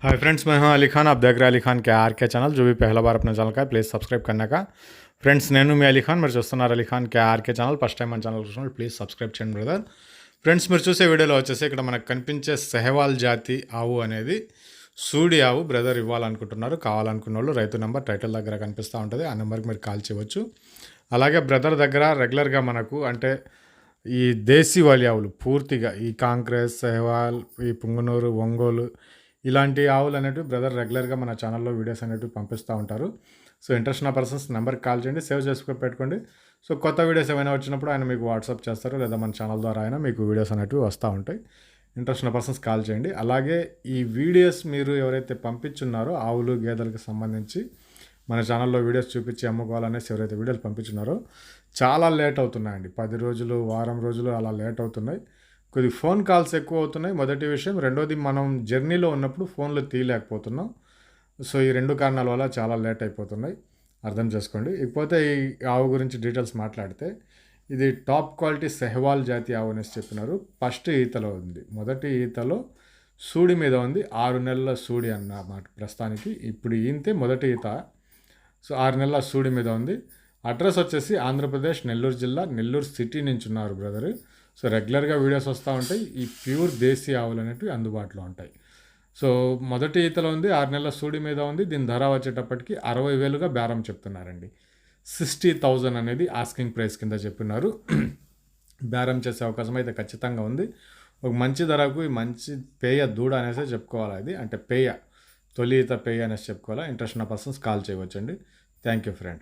Hi friends, मैं हूं अली खान। आप देख रहे हैं अली खान के आर के ఛానల్। जो भी पहला बार अपना ఛానల్ का प्लीज़ సబ్స్క్రైబ్ करने का ఫ్రెండ్స్। నేను మీ అలీ ఖాన్, మీరు చూస్తున్నారు అలీ ఖాన్ కే ఆర్కే ఛానల్। ఫస్ట్ టైం మన ఛానల్ చూసినప్పుడు ప్లీజ్ సబ్స్క్రైబ్ చేయండి బ్రదర్. ఫ్రెండ్స్, మీరు చూసే వీడియోలో వచ్చేసి ఇక్కడ మనకు కనిపించే సెహవాల్ జాతి ఆవు అనేది సూడి ఆవు బ్రదర్ ఇవ్వాలనుకుంటున్నారు. కావాలనుకున్న వాళ్ళు రైతు నెంబర్ టైటిల్ దగ్గర కనిపిస్తూ ఉంటుంది, ఆ నెంబర్కి మీరు కాల్ చేయవచ్చు. అలాగే బ్రదర్ దగ్గర రెగ్యులర్గా మనకు అంటే ఈ దేశీవాలి ఆవులు పూర్తిగా ఈ కాంక్రెస్, సెహవాల్, ఈ పుంగనూరు, ఒంగోలు ఇలాంటి ఆవులు అనేటివి బ్రదర్ రెగ్యులర్గా మన ఛానల్లో వీడియోస్ అనేటివి పంపిస్తూ ఉంటారు. సో ఇంట్రెస్ట్ ఉన్న పర్సన్స్ నెంబర్కి కాల్ చేయండి, సేవ్ చేసుకొని పెట్టుకోండి. సో కొత్త వీడియోస్ ఏమైనా వచ్చినప్పుడు ఆయన మీకు వాట్సాప్ చేస్తారు, లేదా మన ఛానల్ ద్వారా అయినా మీకు వీడియోస్ అనేటివి వస్తూ ఉంటాయి. ఇంట్రెస్ట్ ఉన్న పర్సన్స్ కాల్ చేయండి. అలాగే ఈ వీడియోస్ మీరు ఎవరైతే పంపించున్నారో ఆవులు గేదెలకు సంబంధించి మన ఛానల్లో వీడియోస్ చూపించి అమ్ముకోవాలనేసి ఎవరైతే వీడియోలు పంపించున్నారో చాలా లేట్ అవుతున్నాయండి. 10 రోజులు, వారం రోజులు అలా లేట్ అవుతున్నాయి. కొద్దిగా ఫోన్ కాల్స్ ఎక్కువ అవుతున్నాయి, మొదటి విషయం. రెండోది, మనం జర్నీలో ఉన్నప్పుడు ఫోన్లు తీయలేకపోతున్నాం. సో ఈ 2 కారణాల వల్ల చాలా లేట్ అయిపోతున్నాయి, అర్థం చేసుకోండి. ఇకపోతే ఈ ఆవు గురించి డీటెయిల్స్ మాట్లాడితే, ఇది టాప్ క్వాలిటీ సెహవాల్ జాతి ఆవు అనేసి చెప్పినారు. ఫస్ట్ ఈతలో ఉంది, మొదటి ఈతలో సూడి మీద ఉంది. 6 నెలల సూడి అన్నమాట ప్రస్తుతానికి. ఇప్పుడు ఈంతే మొదటి ఈత. సో 6 నెలల సూడి మీద ఉంది. అడ్రస్ వచ్చేసి ఆంధ్రప్రదేశ్, నెల్లూరు జిల్లా, నెల్లూరు సిటీ నుంచి ఉన్నారు బ్రదర్. సో రెగ్యులర్గా వీడియోస్ వస్తూ ఉంటాయి. ఈ ప్యూర్ దేశీ ఆవులు అనేవి అందుబాటులో ఉంటాయి. సో మొదటి ఈతలో ఉంది, 6 నెలల సూడి మీద ఉంది. దీని ధర వచ్చేటప్పటికి 60,000గా బేరం చెప్తున్నారండి. 60,000 అనేది ఆస్కింగ్ ప్రైస్ కింద చెప్పినారు. బేరం చేసే అవకాశం అయితే ఖచ్చితంగా ఉంది. ఒక మంచి ధరకు ఈ మంచి పేయ దూడ అనేసి చెప్పుకోవాలి. అది అంటే పేయ, తొలి ఈత పేయ అనేసి చెప్పుకోవాలి. ఇంట్రెస్ట్ ఉన్న పర్సన్స్ కాల్ చేయవచ్చండి. Thank you friends.